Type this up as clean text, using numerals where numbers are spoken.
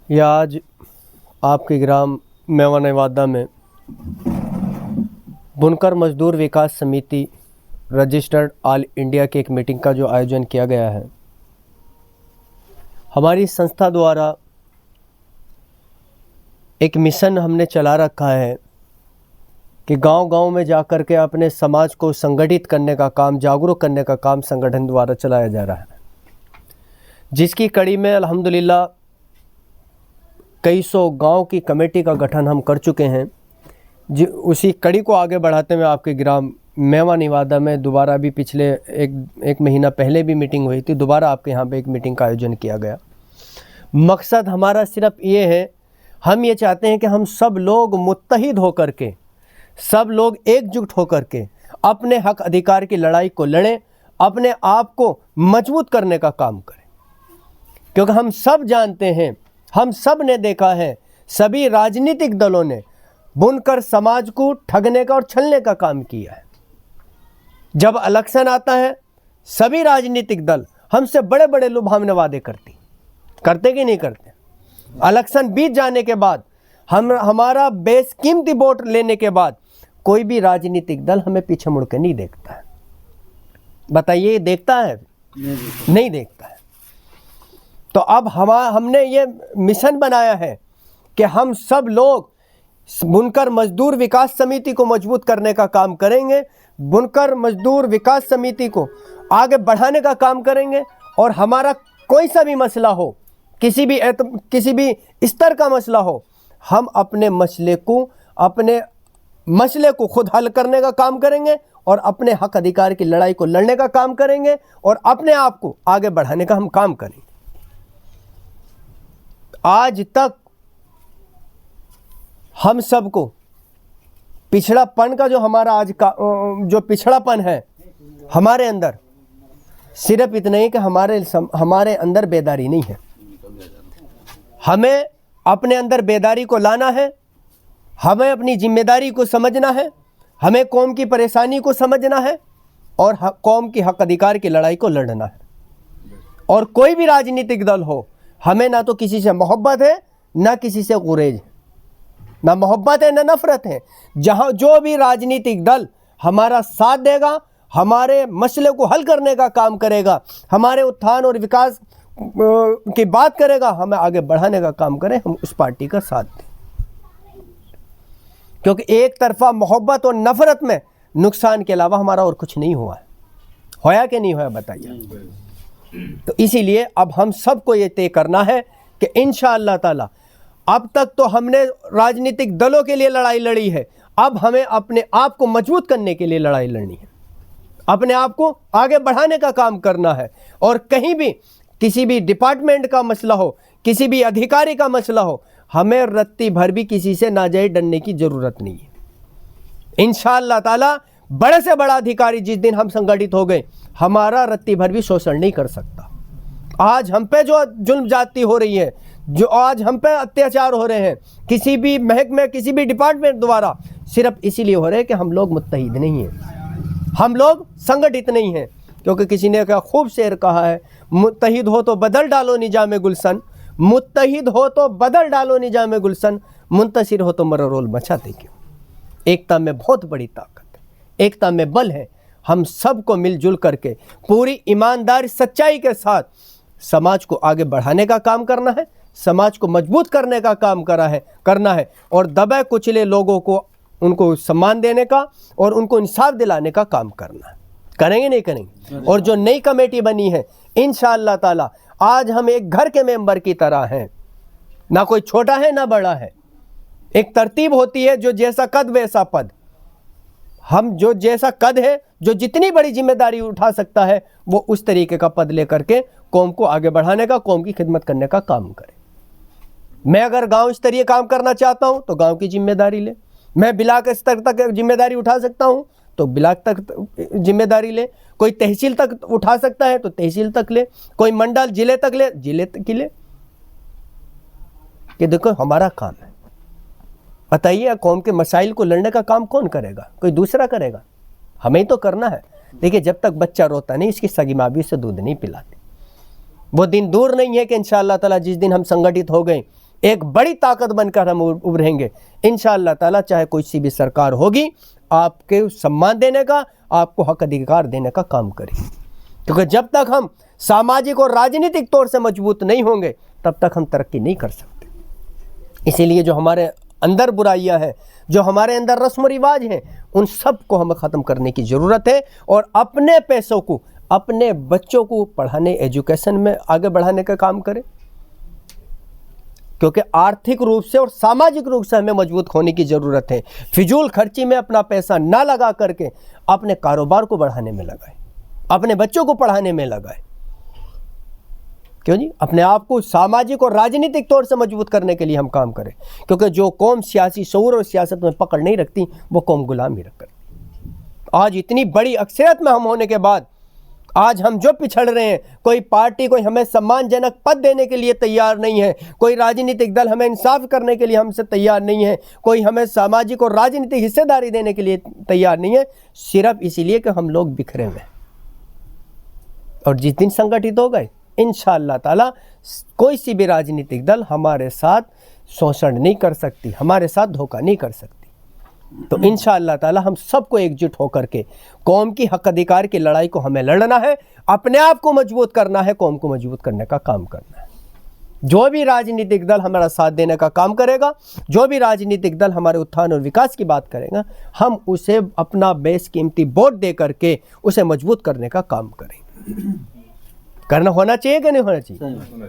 यह आज आपके ग्राम मेवा नेवादा में बुनकर मजदूर विकास समिति रजिस्टर्ड ऑल इंडिया की एक मीटिंग का जो आयोजन किया गया है। हमारी संस्था द्वारा एक मिशन हमने चला रखा है कि गांव-गांव में जाकर के अपने समाज को संगठित करने का काम, जागरूक करने का काम संगठन द्वारा चलाया जा रहा है, जिसकी कड़ी में अल्हम्दुलिल्लाह कई सौ गांव की कमेटी का गठन हम कर चुके हैं। उसी कड़ी को आगे बढ़ाते हुए आपके ग्राम मेवा नेवादा में दोबारा भी पिछले एक महीना पहले भी मीटिंग हुई थी। दोबारा आपके यहाँ पे एक मीटिंग का आयोजन किया गया। मकसद हमारा सिर्फ ये है, हम ये चाहते हैं कि हम सब लोग मुत्तहिद होकर के, सब लोग एकजुट होकर के अपने हक अधिकार की लड़ाई को लड़ें, अपने आप को मजबूत करने का काम करें। क्योंकि हम सब जानते हैं, हम सब ने देखा है, सभी राजनीतिक दलों ने बुनकर समाज को ठगने का और छलने का काम किया है। जब इलेक्शन आता है, सभी राजनीतिक दल हमसे बड़े बड़े लुभावने वादे करते कि नहीं करते। इलेक्शन बीत जाने के बाद हमारा बेशकीमती वोट लेने के बाद कोई भी राजनीतिक दल हमें पीछे मुड़ के नहीं देखता है। बताइए, देखता है? नहीं देखता है। तो अब हमने ये मिशन बनाया है कि हम सब लोग बुनकर मजदूर विकास समिति को मजबूत करने का काम करेंगे, बुनकर मजदूर विकास समिति को आगे बढ़ाने का काम करेंगे। और हमारा कोई सा भी मसला हो, किसी भी स्तर का मसला हो, हम अपने मसले को खुद हल करने का काम करेंगे और अपने हक अधिकार की लड़ाई को लड़ने का काम करेंगे और अपने आप को आगे बढ़ाने का हम काम करेंगे। आज तक हम सबको पिछड़ापन का जो हमारा आज का जो पिछड़ापन है हमारे अंदर, सिर्फ इतना ही कि हमारे अंदर बेदारी नहीं है। हमें अपने अंदर बेदारी को लाना है, हमें अपनी जिम्मेदारी को समझना है, हमें कौम की परेशानी को समझना है और कौम की हक अधिकार की लड़ाई को लड़ना है। और कोई भी राजनीतिक दल हो, हमें ना तो किसी से मोहब्बत है, ना किसी से गुरेज है, ना मोहब्बत है ना नफरत है। जहां जो भी राजनीतिक दल हमारा साथ देगा, हमारे मसले को हल करने का काम करेगा, हमारे उत्थान और विकास की बात करेगा, हमें आगे बढ़ाने का काम करें, हम उस पार्टी का साथ दें। क्योंकि एक तरफा मोहब्बत और नफरत में नुकसान के अलावा हमारा और कुछ नहीं हुआ है। होया कि नहीं होया, बताइए। तो इसीलिए अब हम सबको ये तय करना है कि इंशाअल्लाह ताला, अब तक तो हमने राजनीतिक दलों के लिए लड़ाई लड़ी है, अब हमें अपने आप को मजबूत करने के लिए लड़ाई लड़नी है, अपने आप को आगे बढ़ाने का काम करना है। और कहीं भी किसी भी डिपार्टमेंट का मसला हो, किसी भी अधिकारी का मसला हो, हमें रत्ती भर भी किसी से नाजायज डरने की जरूरत नहीं है। इंशाअल्लाह ताला बड़े से बड़ा अधिकारी जिस दिन हम संगठित हो गए, हमारा रत्ती भर भी शोषण नहीं कर सकता। आज हम पे जो जुल्म जाती हो रही है, जो आज हम पे अत्याचार हो रहे हैं किसी भी महकमे, किसी भी डिपार्टमेंट द्वारा, सिर्फ इसीलिए हो रहे हैं कि हम लोग मुत्तहिद नहीं हैं, हम लोग संगठित नहीं हैं। क्योंकि किसी ने क्या खूब शेर कहा है, मुत्तहिद हो तो बदल डालो निजाम गुलशन, मुत्तहिद हो तो बदल डालो निजाम गुलशन, मुंतशिर हो तो मरोल मचाते क्यों। एकता में बहुत बड़ी ताकत है, एकता में बल है। हम सबको मिलजुल करके पूरी ईमानदारी सच्चाई के साथ समाज को आगे बढ़ाने का काम करना है, समाज को मजबूत करने का काम करना है और दबे कुचले लोगों को उनको सम्मान देने का और उनको इंसाफ दिलाने का काम करना है। करेंगे नहीं करेंगे। और जो नई कमेटी बनी है, इंशाअल्लाह ताला आज हम एक घर के मेंबर की तरह हैं, ना कोई छोटा है ना बड़ा है। एक तरतीब होती है, जो जैसा कद वैसा पद। हम जो जैसा कद है, जो जितनी बड़ी जिम्मेदारी उठा सकता है, वो उस तरीके का पद लेकर के कौम को आगे बढ़ाने का, कौम की खिदमत करने का काम करे। मैं अगर गांव स्तरीय काम करना चाहता हूं तो गांव की जिम्मेदारी ले, मैं ब्लॉक स्तर तक जिम्मेदारी उठा सकता हूं तो ब्लॉक तक जिम्मेदारी ले, कोई तहसील तक उठा सकता है तो तहसील तक ले, कोई मंडल जिले तक ले, जिले तक की ले। कि देखो हमारा काम है। बताइए, कौम के मसाइल को लड़ने का काम कौन करेगा? कोई दूसरा करेगा? हमें ही तो करना है। देखिए, जब तक बच्चा रोता नहीं, इसकी सगी माँ भी उसे दूध नहीं पिलाती। वो दिन दूर नहीं है कि इंशाअल्लाह ताला जिस दिन हम संगठित हो गए, एक बड़ी ताकत बनकर हम उभरेंगे इंशाअल्लाह ताला। चाहे कोई सी भी सरकार होगी, आपके सम्मान देने का, आपको हक अधिकार देने का काम करेगी। क्योंकि जब तक हम सामाजिक और राजनीतिक तौर से मजबूत नहीं होंगे तब तक हम तरक्की नहीं कर सकते। इसीलिए जो हमारे अंदर बुराइयां हैं, जो हमारे अंदर रस्म रिवाज हैं, उन सब को हमें ख़त्म करने की ज़रूरत है और अपने पैसों को, अपने बच्चों को पढ़ाने, एजुकेशन में आगे बढ़ाने का काम करें। क्योंकि आर्थिक रूप से और सामाजिक रूप से हमें मजबूत होने की ज़रूरत है। फिजूल खर्ची में अपना पैसा ना लगा करके अपने कारोबार को बढ़ाने में लगाए, अपने बच्चों को पढ़ाने में लगाए। क्यों जी? अपने आप को सामाजिक और राजनीतिक तौर से मजबूत करने के लिए हम काम करें। क्योंकि जो कौम सियासी शऊर और सियासत में पकड़ नहीं रखती, वो कौम गुलाम ही रखती। आज इतनी बड़ी अक्सरियत में हम होने के बाद आज हम जो पिछड़ रहे हैं, कोई पार्टी कोई हमें सम्मानजनक पद देने के लिए तैयार नहीं है, कोई राजनीतिक दल हमें इंसाफ करने के लिए हमसे तैयार नहीं है, कोई हमें सामाजिक और राजनीतिक हिस्सेदारी देने के लिए तैयार नहीं है, सिर्फ इसीलिए कि हम लोग बिखरे हुए हैं। और जिस दिन संगठित हो गए, इंशाअल्लाह ताला कोई सी भी राजनीतिक दल हमारे साथ शोषण नहीं कर सकती, हमारे साथ धोखा नहीं कर सकती। तो इंशाअल्लाह ताला हम सबको एकजुट होकर के कौम की हक अधिकार की लड़ाई को हमें लड़ना है, अपने आप को मजबूत करना है, कौम को मजबूत करने का काम करना है। जो भी राजनीतिक दल हमारा साथ देने का काम करेगा, जो भी राजनीतिक दल हमारे उत्थान और विकास की बात करेगा, हम उसे अपना बेशकीमती वोट दे करके उसे मजबूत करने का काम करेंगे। करना होना चाहिए कि नहीं होना चाहिए?